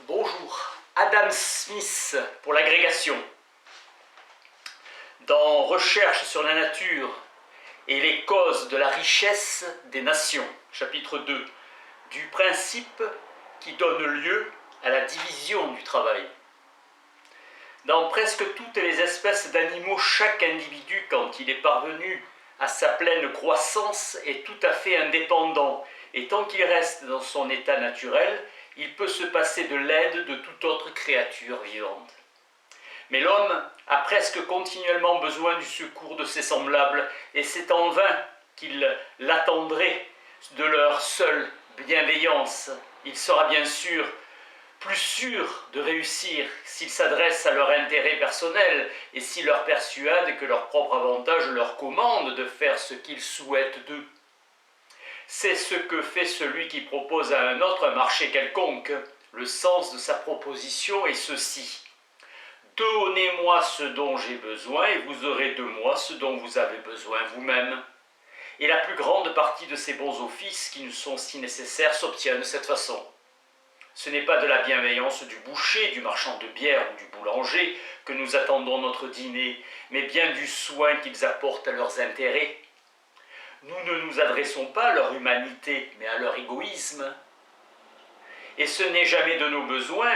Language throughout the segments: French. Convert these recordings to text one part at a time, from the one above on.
Bonjour, Adam Smith pour l'agrégation. Dans Recherche sur la nature et les causes de la richesse des nations, chapitre 2, du principe qui donne lieu à la division du travail. Dans presque toutes les espèces d'animaux, chaque individu, quand il est parvenu à sa pleine croissance, est tout à fait indépendant, et tant qu'il reste dans son état naturel, il peut se passer de l'aide de toute autre créature vivante. Mais l'homme a presque continuellement besoin du secours de ses semblables, et c'est en vain qu'il l'attendrait de leur seule bienveillance. Il sera bien sûr plus sûr de réussir s'il s'adresse à leur intérêt personnel et s'il leur persuade que leur propre avantage leur commande de faire ce qu'ils souhaitent d'eux. C'est ce que fait celui qui propose à un autre un marché quelconque. Le sens de sa proposition est ceci: donnez-moi ce dont j'ai besoin et vous aurez de moi ce dont vous avez besoin vous-même. Et la plus grande partie de ces bons offices qui nous sont si nécessaires s'obtient de cette façon. Ce n'est pas de la bienveillance du boucher, du marchand de bière ou du boulanger que nous attendons notre dîner, mais bien du soin qu'ils apportent à leurs intérêts. Nous ne nous adressons pas à leur humanité, mais à leur égoïsme. Et ce n'est jamais de nos besoins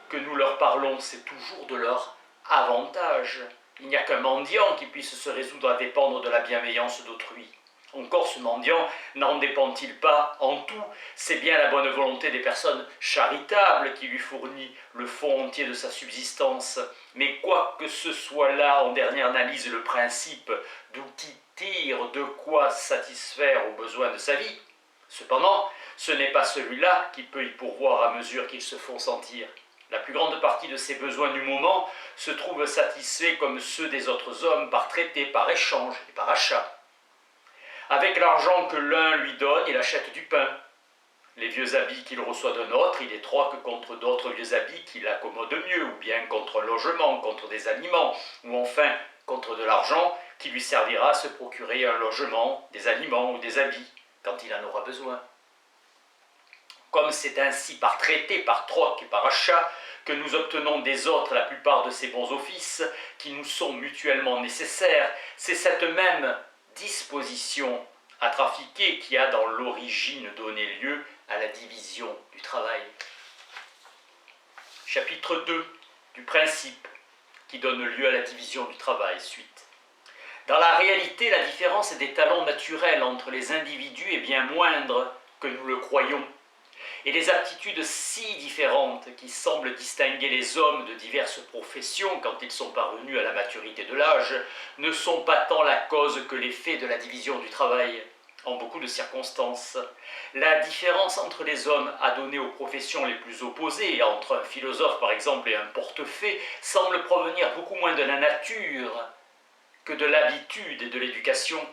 que nous leur parlons, c'est toujours de leur avantage. Il n'y a qu'un mendiant qui puisse se résoudre à dépendre de la bienveillance d'autrui. Encore ce mendiant n'en dépend-il pas en tout? C'est bien la bonne volonté des personnes charitables qui lui fournit le fond entier de sa subsistance. Mais quoi que ce soit là, en dernière analyse, le principe d'où qui tire de quoi satisfaire aux besoins de sa vie, cependant, ce n'est pas celui-là qui peut y pourvoir à mesure qu'ils se font sentir. La plus grande partie de ses besoins du moment se trouve satisfaits comme ceux des autres hommes par traité, par échange et par achat. Avec l'argent que l'un lui donne, il achète du pain. Les vieux habits qu'il reçoit d'un autre, il les troque contre d'autres vieux habits qui l'accommodent mieux, ou bien contre un logement, contre des aliments, ou enfin contre de l'argent qui lui servira à se procurer un logement, des aliments ou des habits, quand il en aura besoin. Comme c'est ainsi par traité, par troc et par achat que nous obtenons des autres la plupart de ces bons offices qui nous sont mutuellement nécessaires, c'est cette même disposition à trafiquer qui a dans l'origine donné lieu à la division du travail. Chapitre 2 du principe qui donne lieu à la division du travail, suite. Dans la réalité, la différence des talents naturels entre les individus est bien moindre que nous le croyons. Et les aptitudes si différentes qui semblent distinguer les hommes de diverses professions quand ils sont parvenus à la maturité de l'âge ne sont pas tant la cause que l'effet de la division du travail. En beaucoup de circonstances, la différence entre les hommes a donné aux professions les plus opposées, entre un philosophe par exemple et un portefaix, semble provenir beaucoup moins de la nature que de l'habitude et de l'éducation.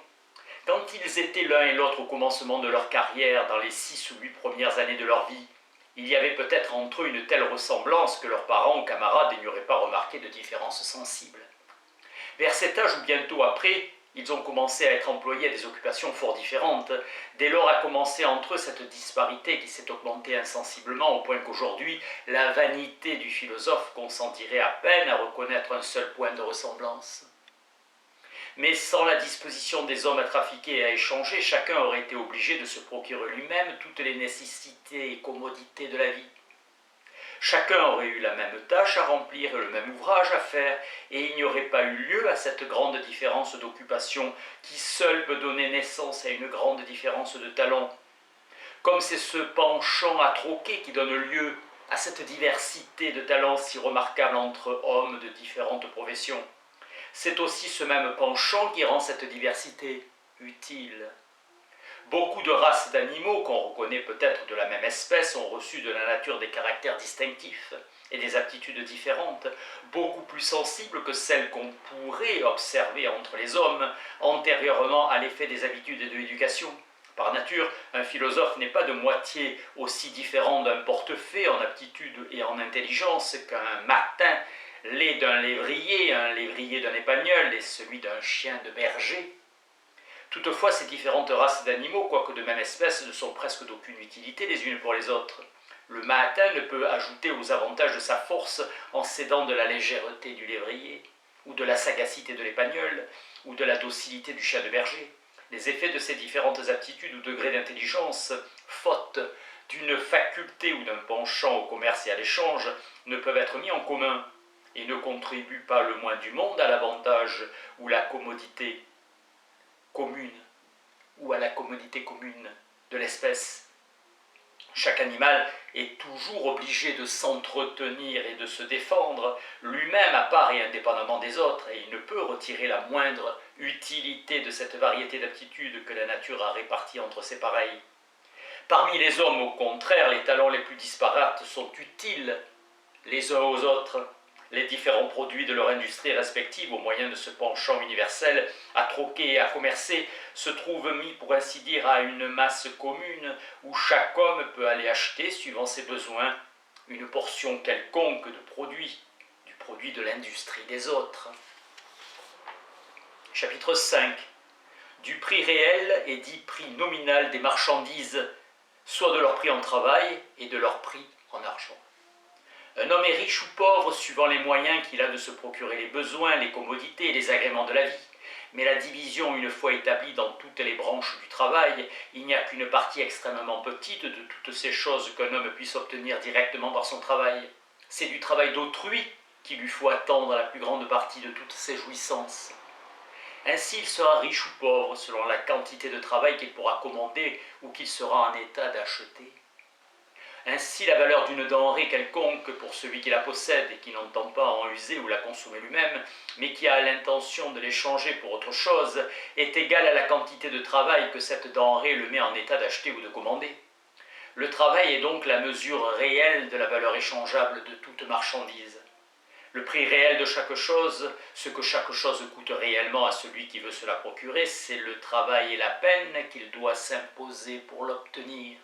Quand ils étaient l'un et l'autre au commencement de leur carrière, dans les 6 ou 8 premières années de leur vie, il y avait peut-être entre eux une telle ressemblance que leurs parents ou camarades n'y auraient pas remarqué de différence sensible. Vers cet âge ou bientôt après, ils ont commencé à être employés à des occupations fort différentes. Dès lors a commencé entre eux cette disparité qui s'est augmentée insensiblement au point qu'aujourd'hui, la vanité du philosophe consentirait à peine à reconnaître un seul point de ressemblance. Mais sans la disposition des hommes à trafiquer et à échanger, chacun aurait été obligé de se procurer lui-même toutes les nécessités et commodités de la vie. Chacun aurait eu la même tâche à remplir et le même ouvrage à faire, et il n'y aurait pas eu lieu à cette grande différence d'occupation qui seule peut donner naissance à une grande différence de talent. Comme c'est ce penchant à troquer qui donne lieu à cette diversité de talents si remarquable entre hommes de différentes professions. C'est aussi ce même penchant qui rend cette diversité utile. Beaucoup de races d'animaux qu'on reconnaît peut-être de la même espèce ont reçu de la nature des caractères distinctifs et des aptitudes différentes, beaucoup plus sensibles que celles qu'on pourrait observer entre les hommes antérieurement à l'effet des habitudes et de l'éducation. Par nature, un philosophe n'est pas de moitié aussi différent d'un portefaix en aptitude et en intelligence qu'un mâtin l'est d'un lévrier, un lévrier d'un épagneul et celui d'un chien de berger. Toutefois, ces différentes races d'animaux, quoique de même espèce, ne sont presque d'aucune utilité les unes pour les autres. Le matin ne peut ajouter aux avantages de sa force en cédant de la légèreté du lévrier, ou de la sagacité de l'épagnole, ou de la docilité du chien de berger. Les effets de ces différentes aptitudes ou degrés d'intelligence, faute d'une faculté ou d'un penchant au commerce et à l'échange, ne peuvent être mis en commun et ne contribuent pas le moins du monde à l'avantage ou la commodité commune ou à la commodité commune de l'espèce. Chaque animal est toujours obligé de s'entretenir et de se défendre, lui-même à part et indépendamment des autres, et il ne peut retirer la moindre utilité de cette variété d'aptitudes que la nature a répartie entre ses pareils. Parmi les hommes, au contraire, les talents les plus disparates sont utiles les uns aux autres. Les différents produits de leur industrie respective, au moyen de ce penchant universel à troquer et à commercer, se trouvent mis, pour ainsi dire, à une masse commune où chaque homme peut aller acheter, suivant ses besoins, une portion quelconque de produit, du produit de l'industrie des autres. Chapitre 5. Du prix réel et dit prix nominal des marchandises, soit de leur prix en travail et de leur prix en argent. Un homme est riche ou pauvre suivant les moyens qu'il a de se procurer les besoins, les commodités et les agréments de la vie. Mais la division, une fois établie dans toutes les branches du travail, il n'y a qu'une partie extrêmement petite de toutes ces choses qu'un homme puisse obtenir directement par son travail. C'est du travail d'autrui qu'il lui faut attendre la plus grande partie de toutes ses jouissances. Ainsi, il sera riche ou pauvre selon la quantité de travail qu'il pourra commander ou qu'il sera en état d'acheter. Ainsi, la valeur d'une denrée quelconque pour celui qui la possède et qui n'entend pas en user ou la consommer lui-même, mais qui a l'intention de l'échanger pour autre chose, est égale à la quantité de travail que cette denrée le met en état d'acheter ou de commander. Le travail est donc la mesure réelle de la valeur échangeable de toute marchandise. Le prix réel de chaque chose, ce que chaque chose coûte réellement à celui qui veut se la procurer, c'est le travail et la peine qu'il doit s'imposer pour l'obtenir.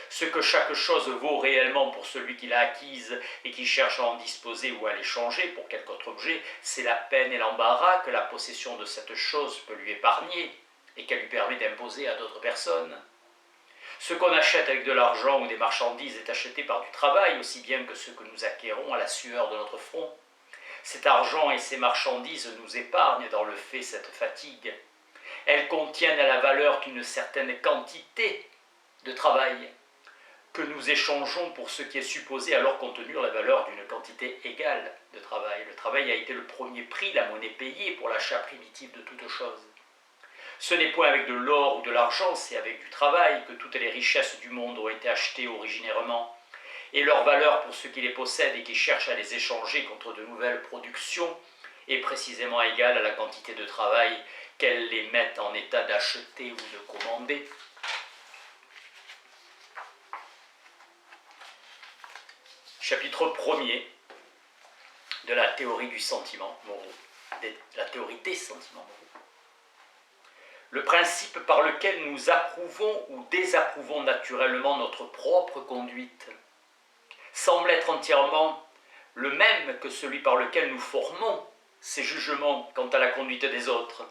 Ce que chaque chose vaut réellement pour celui qui l'a acquise et qui cherche à en disposer ou à l'échanger pour quelque autre objet, c'est la peine et l'embarras que la possession de cette chose peut lui épargner et qu'elle lui permet d'imposer à d'autres personnes. Ce qu'on achète avec de l'argent ou des marchandises est acheté par du travail, aussi bien que ce que nous acquérons à la sueur de notre front. Cet argent et ces marchandises nous épargnent dans le fait cette fatigue. Elles contiennent la valeur d'une certaine quantité de travail que nous échangeons pour ce qui est supposé alors contenir la valeur d'une quantité égale de travail. Le travail a été le premier prix, la monnaie payée pour l'achat primitif de toute chose. Ce n'est point avec de l'or ou de l'argent, c'est avec du travail que toutes les richesses du monde ont été achetées originairement, et leur valeur pour ceux qui les possèdent et qui cherchent à les échanger contre de nouvelles productions est précisément égale à la quantité de travail qu'elles les mettent en état d'acheter ou de commander. Chapitre 1er de la théorie du sentiment moraux, de la théorie des sentiments moraux. Le principe par lequel nous approuvons ou désapprouvons naturellement notre propre conduite semble être entièrement le même que celui par lequel nous formons ces jugements quant à la conduite des autres.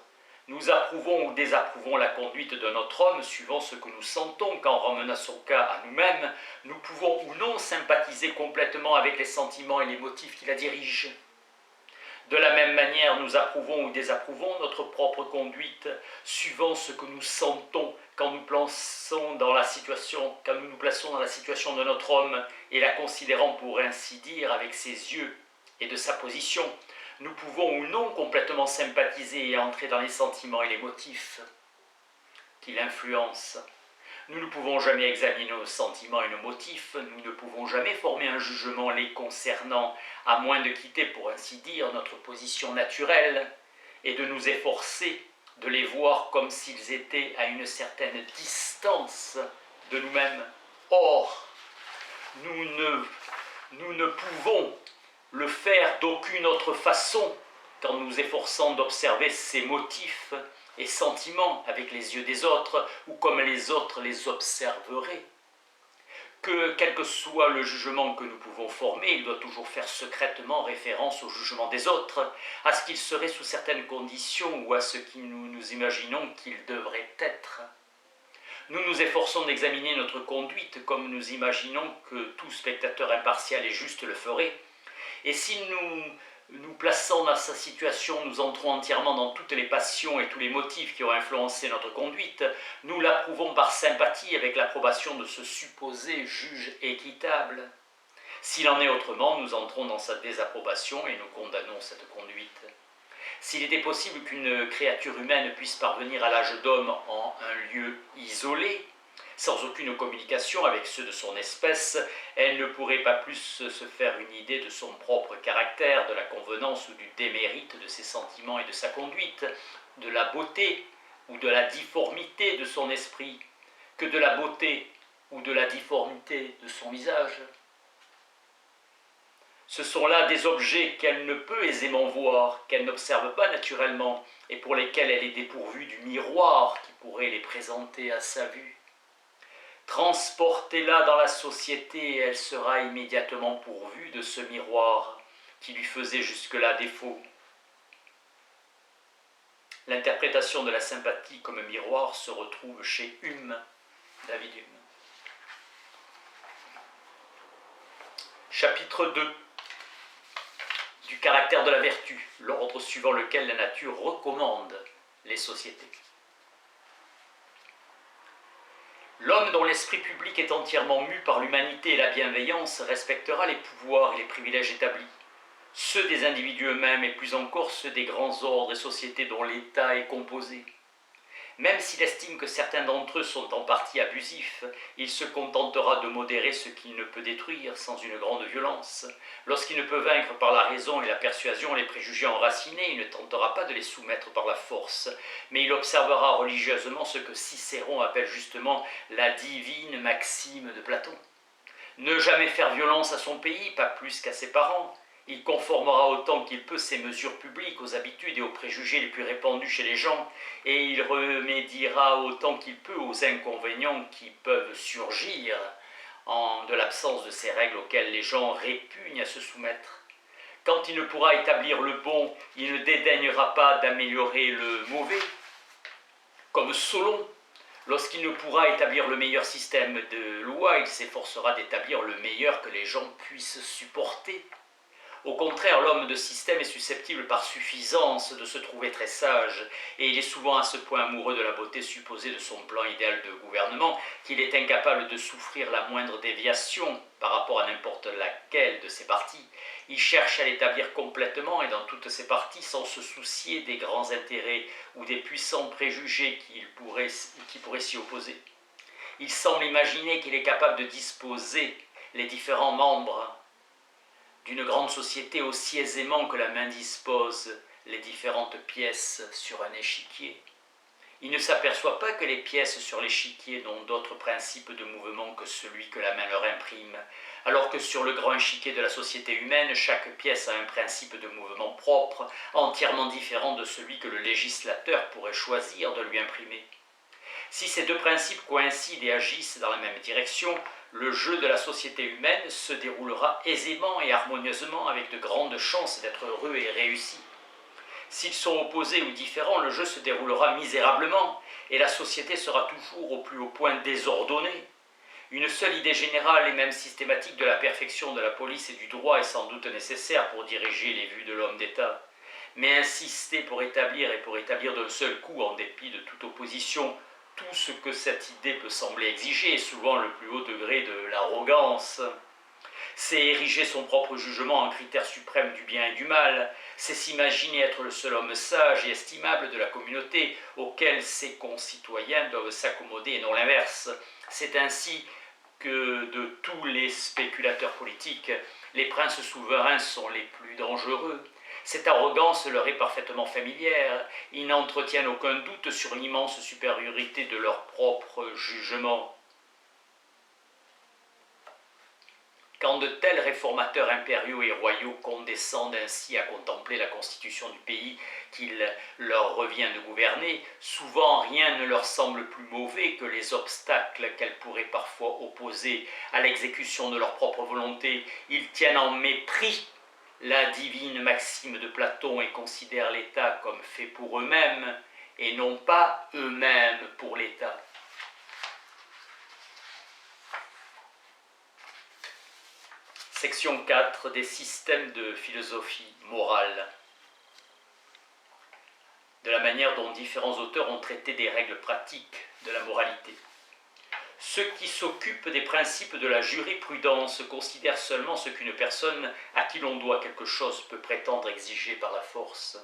Nous approuvons ou désapprouvons la conduite d'un autre homme suivant ce que nous sentons quand, ramenant son cas à nous-mêmes, nous pouvons ou non sympathiser complètement avec les sentiments et les motifs qui la dirigent. De la même manière, nous approuvons ou désapprouvons notre propre conduite suivant ce que nous sentons quand nous nous plaçons dans la situation de notre homme et la considérant pour ainsi dire avec ses yeux et de sa position. Nous pouvons ou non complètement sympathiser et entrer dans les sentiments et les motifs qui l'influencent. Nous ne pouvons jamais examiner nos sentiments et nos motifs, nous ne pouvons jamais former un jugement les concernant, à moins de quitter, pour ainsi dire, notre position naturelle et de nous efforcer de les voir comme s'ils étaient à une certaine distance de nous-mêmes. Or, nous ne pouvons le faire d'aucune autre façon qu'en nous efforçant d'observer ces motifs et sentiments avec les yeux des autres ou comme les autres les observeraient. Que quel que soit le jugement que nous pouvons former, il doit toujours faire secrètement référence au jugement des autres, à ce qu'il serait sous certaines conditions ou à ce que nous imaginons qu'il devrait être. Nous nous efforçons d'examiner notre conduite comme nous imaginons que tout spectateur impartial et juste le ferait. Et si nous plaçons dans sa situation, nous entrons entièrement dans toutes les passions et tous les motifs qui ont influencé notre conduite, nous l'approuvons par sympathie avec l'approbation de ce supposé juge équitable. S'il en est autrement, nous entrons dans sa désapprobation et nous condamnons cette conduite. S'il était possible qu'une créature humaine puisse parvenir à l'âge d'homme en un lieu isolé, sans aucune communication avec ceux de son espèce, elle ne pourrait pas plus se faire une idée de son propre caractère, de la convenance ou du démérite de ses sentiments et de sa conduite, de la beauté ou de la difformité de son esprit, que de la beauté ou de la difformité de son visage. Ce sont là des objets qu'elle ne peut aisément voir, qu'elle n'observe pas naturellement, et pour lesquels elle est dépourvue du miroir qui pourrait les présenter à sa vue. Transportez-la dans la société, elle sera immédiatement pourvue de ce miroir qui lui faisait jusque-là défaut. L'interprétation de la sympathie comme miroir se retrouve chez Hume, David Hume. Chapitre 2. Du caractère de la vertu, l'ordre suivant lequel la nature recommande les sociétés. L'homme dont l'esprit public est entièrement mu par l'humanité et la bienveillance respectera les pouvoirs et les privilèges établis, ceux des individus eux-mêmes et plus encore ceux des grands ordres et sociétés dont l'État est composé. Même s'il estime que certains d'entre eux sont en partie abusifs, il se contentera de modérer ce qu'il ne peut détruire sans une grande violence. Lorsqu'il ne peut vaincre par la raison et la persuasion les préjugés enracinés, il ne tentera pas de les soumettre par la force, mais il observera religieusement ce que Cicéron appelle justement la divine maxime de Platon. Ne jamais faire violence à son pays, pas plus qu'à ses parents. Il conformera autant qu'il peut ses mesures publiques aux habitudes et aux préjugés les plus répandus chez les gens, et il remédiera autant qu'il peut aux inconvénients qui peuvent surgir de l'absence de ces règles auxquelles les gens répugnent à se soumettre. Quand il ne pourra établir le bon, il ne dédaignera pas d'améliorer le mauvais. Comme Solon, lorsqu'il ne pourra établir le meilleur système de loi, il s'efforcera d'établir le meilleur que les gens puissent supporter. Au contraire, l'homme de système est susceptible par suffisance de se trouver très sage, et il est souvent à ce point amoureux de la beauté supposée de son plan idéal de gouvernement qu'il est incapable de souffrir la moindre déviation par rapport à n'importe laquelle de ses parties. Il cherche à l'établir complètement et dans toutes ses parties sans se soucier des grands intérêts ou des puissants préjugés qui pourraient s'y opposer. Il semble imaginer qu'il est capable de disposer les différents membres d'une grande société aussi aisément que la main dispose les différentes pièces sur un échiquier. Il ne s'aperçoit pas que les pièces sur l'échiquier n'ont d'autre principe de mouvement que celui que la main leur imprime, alors que sur le grand échiquier de la société humaine, chaque pièce a un principe de mouvement propre, entièrement différent de celui que le législateur pourrait choisir de lui imprimer. Si ces deux principes coïncident et agissent dans la même direction, le jeu de la société humaine se déroulera aisément et harmonieusement avec de grandes chances d'être heureux et réussi. S'ils sont opposés ou différents, le jeu se déroulera misérablement et la société sera toujours au plus haut point désordonnée. Une seule idée générale et même systématique de la perfection de la police et du droit est sans doute nécessaire pour diriger les vues de l'homme d'État. Mais insister pour établir d'un seul coup, en dépit de toute opposition, tout ce que cette idée peut sembler exiger est souvent le plus haut degré de l'arrogance. C'est ériger son propre jugement en critère suprême du bien et du mal, c'est s'imaginer être le seul homme sage et estimable de la communauté auquel ses concitoyens doivent s'accommoder et non l'inverse. C'est ainsi que de tous les spéculateurs politiques, les princes souverains sont les plus dangereux. Cette arrogance leur est parfaitement familière. Ils n'entretiennent aucun doute sur l'immense supériorité de leur propre jugement. Quand de tels réformateurs impériaux et royaux condescendent ainsi à contempler la constitution du pays qu'il leur revient de gouverner, souvent rien ne leur semble plus mauvais que les obstacles qu'elle pourrait parfois opposer à l'exécution de leur propre volonté. Ils tiennent en mépris la divine maxime de Platon et considèrent l'État comme fait pour eux-mêmes et non pas eux-mêmes pour l'État. Section 4 des systèmes de philosophie morale. De la manière dont différents auteurs ont traité des règles pratiques de la moralité. Ceux qui s'occupent des principes de la jurisprudence considèrent seulement ce qu'une personne à qui l'on doit quelque chose peut prétendre exiger par la force.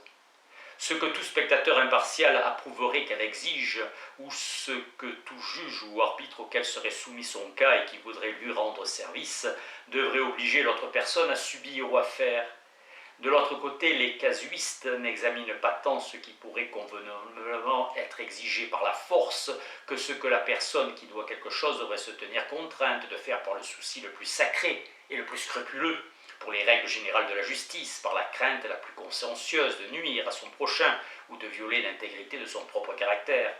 Ce que tout spectateur impartial approuverait qu'elle exige, ou ce que tout juge ou arbitre auquel serait soumis son cas et qui voudrait lui rendre service, devrait obliger l'autre personne à subir ou à faire. De l'autre côté, les casuistes n'examinent pas tant ce qui pourrait convenablement être exigé par la force que ce que la personne qui doit quelque chose devrait se tenir contrainte de faire par le souci le plus sacré et le plus scrupuleux, pour les règles générales de la justice, par la crainte la plus consciencieuse de nuire à son prochain ou de violer l'intégrité de son propre caractère.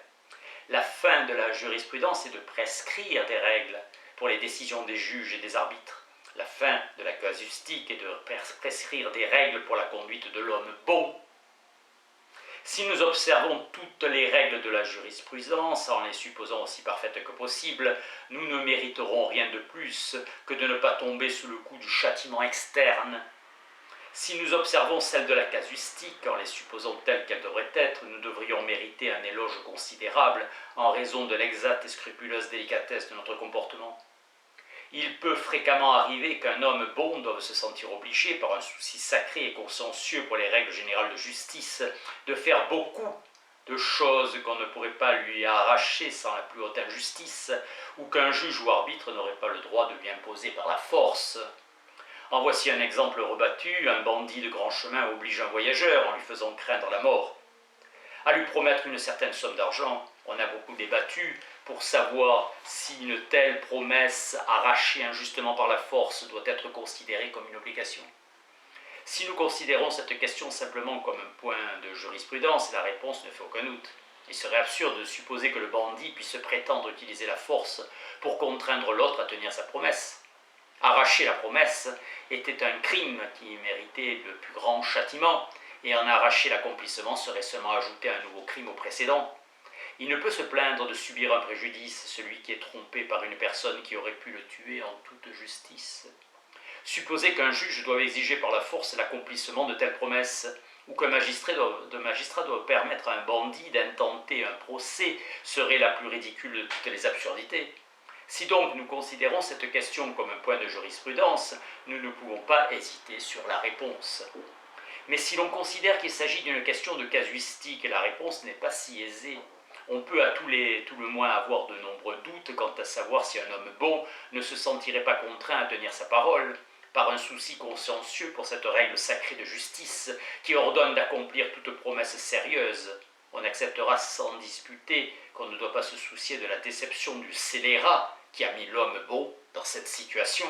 La fin de la jurisprudence est de prescrire des règles pour les décisions des juges et des arbitres. La fin de la casuistique est de prescrire des règles pour la conduite de l'homme bon. Si nous observons toutes les règles de la jurisprudence, en les supposant aussi parfaites que possible, nous ne mériterons rien de plus que de ne pas tomber sous le coup du châtiment externe. Si nous observons celles de la casuistique, en les supposant telles qu'elles devraient être, nous devrions mériter un éloge considérable en raison de l'exacte et scrupuleuse délicatesse de notre comportement. Il peut fréquemment arriver qu'un homme bon doive se sentir obligé, par un souci sacré et consciencieux pour les règles générales de justice, de faire beaucoup de choses qu'on ne pourrait pas lui arracher sans la plus haute injustice, ou qu'un juge ou arbitre n'aurait pas le droit de lui imposer par la force. En voici un exemple rebattu. Un bandit de grand chemin oblige un voyageur en lui faisant craindre la mort à lui promettre une certaine somme d'argent. On a beaucoup débattu pour savoir si une telle promesse arrachée injustement par la force doit être considérée comme une obligation. Si nous considérons cette question simplement comme un point de jurisprudence, la réponse ne fait aucun doute. Il serait absurde de supposer que le bandit puisse prétendre utiliser la force pour contraindre l'autre à tenir sa promesse. Arracher la promesse était un crime qui méritait le plus grand châtiment, et en arracher l'accomplissement serait seulement ajouter un nouveau crime au précédent. Il ne peut se plaindre de subir un préjudice, celui qui est trompé par une personne qui aurait pu le tuer en toute justice. Supposer qu'un juge doit exiger par la force l'accomplissement de telles promesses, ou qu'un magistrat doit permettre à un bandit d'intenter un procès, serait la plus ridicule de toutes les absurdités. Si donc nous considérons cette question comme un point de jurisprudence, nous ne pouvons pas hésiter sur la réponse. Mais si l'on considère qu'il s'agit d'une question de casuistique, la réponse n'est pas si aisée. On peut à tout le moins avoir de nombreux doutes quant à savoir si un homme bon ne se sentirait pas contraint à tenir sa parole, par un souci consciencieux pour cette règle sacrée de justice qui ordonne d'accomplir toute promesse sérieuse. On acceptera sans disputer qu'on ne doit pas se soucier de la déception du scélérat qui a mis l'homme bon dans cette situation,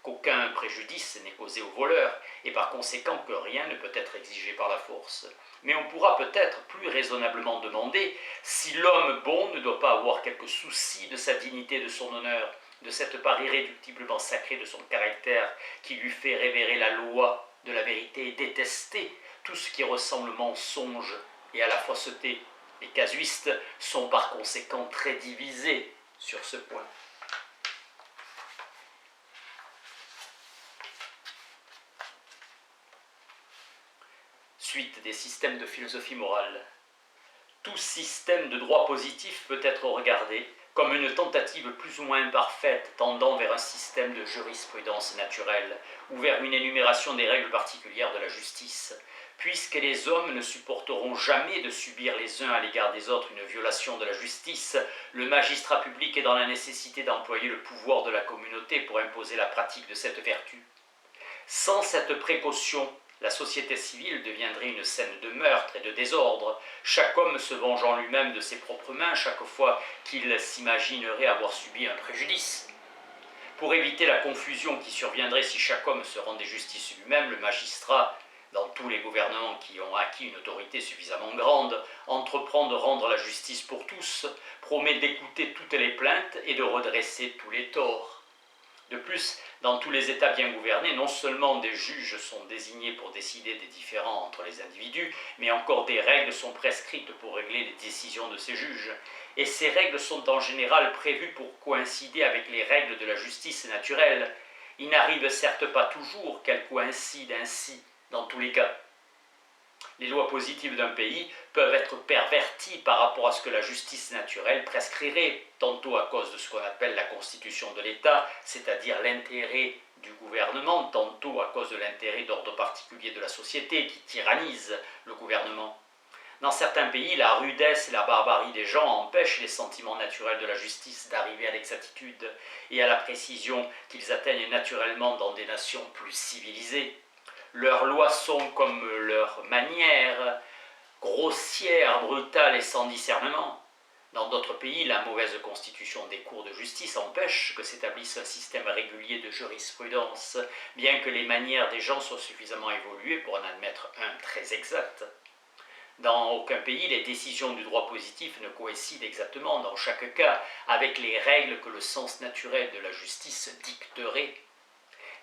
qu'aucun préjudice n'est causé au voleur, et par conséquent que rien ne peut être exigé par la force. Mais on pourra peut-être plus raisonnablement demander si l'homme bon ne doit pas avoir quelque souci de sa dignité et de son honneur, de cette part irréductiblement sacrée de son caractère qui lui fait révérer la loi de la vérité et détester tout ce qui ressemble au mensonge et à la fausseté. Les casuistes sont par conséquent très divisés sur ce point. Suite des systèmes de philosophie morale. Tout système de droit positif peut être regardé comme une tentative plus ou moins imparfaite tendant vers un système de jurisprudence naturelle ou vers une énumération des règles particulières de la justice, puisque les hommes ne supporteront jamais de subir les uns à l'égard des autres une violation de la justice. Le magistrat public est dans la nécessité d'employer le pouvoir de la communauté pour imposer la pratique de cette vertu. Sans cette précaution, la société civile deviendrait une scène de meurtre et de désordre, chaque homme se vengeant lui-même de ses propres mains chaque fois qu'il s'imaginerait avoir subi un préjudice. Pour éviter la confusion qui surviendrait si chaque homme se rendait justice lui-même, le magistrat, dans tous les gouvernements qui ont acquis une autorité suffisamment grande, entreprend de rendre la justice pour tous, promet d'écouter toutes les plaintes et de redresser tous les torts. De plus, dans tous les États bien gouvernés, non seulement des juges sont désignés pour décider des différends entre les individus, mais encore des règles sont prescrites pour régler les décisions de ces juges. Et ces règles sont en général prévues pour coïncider avec les règles de la justice naturelle. Il n'arrive certes pas toujours qu'elles coïncident ainsi dans tous les cas. Les lois positives d'un pays peuvent être perverties par rapport à ce que la justice naturelle prescrirait, tantôt à cause de ce qu'on appelle la constitution de l'État, c'est-à-dire l'intérêt du gouvernement, tantôt à cause de l'intérêt d'ordre particulier de la société qui tyrannise le gouvernement. Dans certains pays, la rudesse et la barbarie des gens empêchent les sentiments naturels de la justice d'arriver à l'exactitude et à la précision qu'ils atteignent naturellement dans des nations plus civilisées. Leurs lois sont comme leurs manières, grossières, brutales et sans discernement. Dans d'autres pays, la mauvaise constitution des cours de justice empêche que s'établisse un système régulier de jurisprudence, bien que les manières des gens soient suffisamment évoluées pour en admettre un très exact. Dans aucun pays, les décisions du droit positif ne coïncident exactement, dans chaque cas, avec les règles que le sens naturel de la justice dicterait.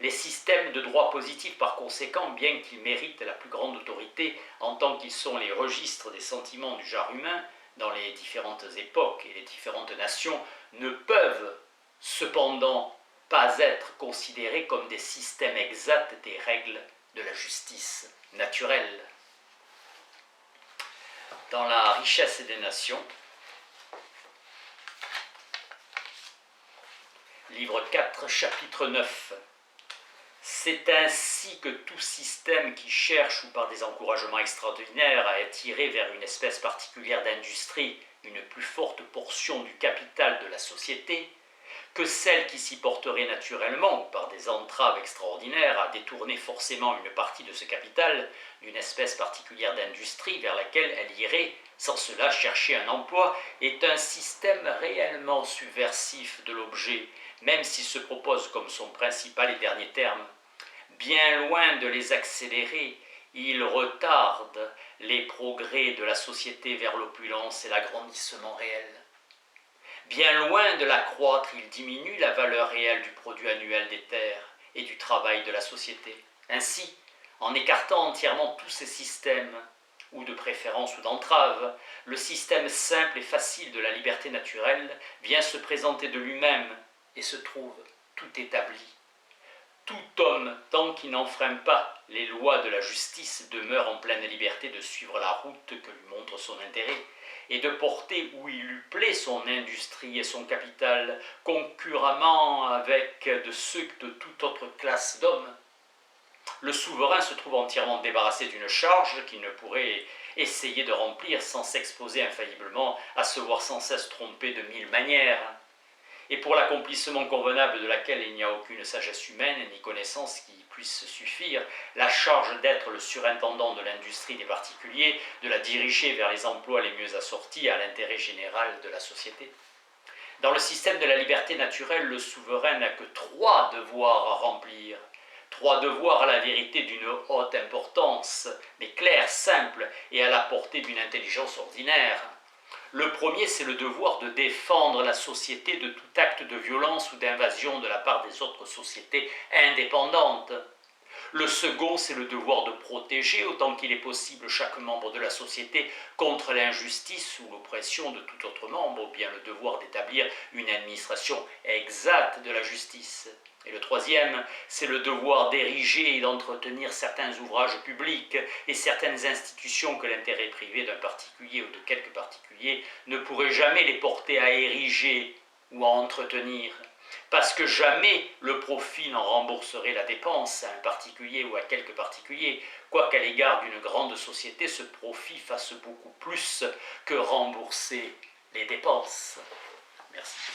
Les systèmes de droit positif, par conséquent, bien qu'ils méritent la plus grande autorité en tant qu'ils sont les registres des sentiments du genre humain dans les différentes époques et les différentes nations, ne peuvent cependant pas être considérés comme des systèmes exacts des règles de la justice naturelle. Dans la richesse des nations, livre 4, chapitre 9. C'est ainsi que tout système qui cherche, ou par des encouragements extraordinaires, à attirer vers une espèce particulière d'industrie une plus forte portion du capital de la société, que celle qui s'y porterait naturellement, ou par des entraves extraordinaires, à détourner forcément une partie de ce capital d'une espèce particulière d'industrie vers laquelle elle irait, sans cela chercher un emploi, est un système réellement subversif de l'objet, même s'il se propose comme son principal et dernier terme. Bien loin de les accélérer, il retarde les progrès de la société vers l'opulence et l'agrandissement réel. Bien loin de l'accroître, il diminue la valeur réelle du produit annuel des terres et du travail de la société. Ainsi, en écartant entièrement tous ces systèmes, ou de préférence ou d'entrave, le système simple et facile de la liberté naturelle vient se présenter de lui-même et se trouve tout établi. Tout homme, tant qu'il n'enfreint pas les lois de la justice, demeure en pleine liberté de suivre la route que lui montre son intérêt et de porter où il lui plaît son industrie et son capital, concurremment avec de ceux de toute autre classe d'hommes. Le souverain se trouve entièrement débarrassé d'une charge qu'il ne pourrait essayer de remplir sans s'exposer infailliblement à se voir sans cesse trompé de 1000 manières, et pour l'accomplissement convenable de laquelle il n'y a aucune sagesse humaine ni connaissance qui puisse suffire, la charge d'être le surintendant de l'industrie des particuliers, de la diriger vers les emplois les mieux assortis à l'intérêt général de la société. Dans le système de la liberté naturelle, le souverain n'a que 3 devoirs à remplir. 3 devoirs à la vérité d'une haute importance, mais clairs, simples et à la portée d'une intelligence ordinaire. Le premier, c'est le devoir de défendre la société de tout acte de violence ou d'invasion de la part des autres sociétés indépendantes. Le second, c'est le devoir de protéger, autant qu'il est possible, chaque membre de la société contre l'injustice ou l'oppression de tout autre membre, ou bien le devoir d'établir une administration exacte de la justice. Et le troisième, c'est le devoir d'ériger et d'entretenir certains ouvrages publics et certaines institutions que l'intérêt privé d'un particulier ou de quelques particuliers ne pourrait jamais les porter à ériger ou à entretenir, parce que jamais le profit n'en rembourserait la dépense à un particulier ou à quelques particuliers, quoiqu'à l'égard d'une grande société, ce profit fasse beaucoup plus que rembourser les dépenses. Merci.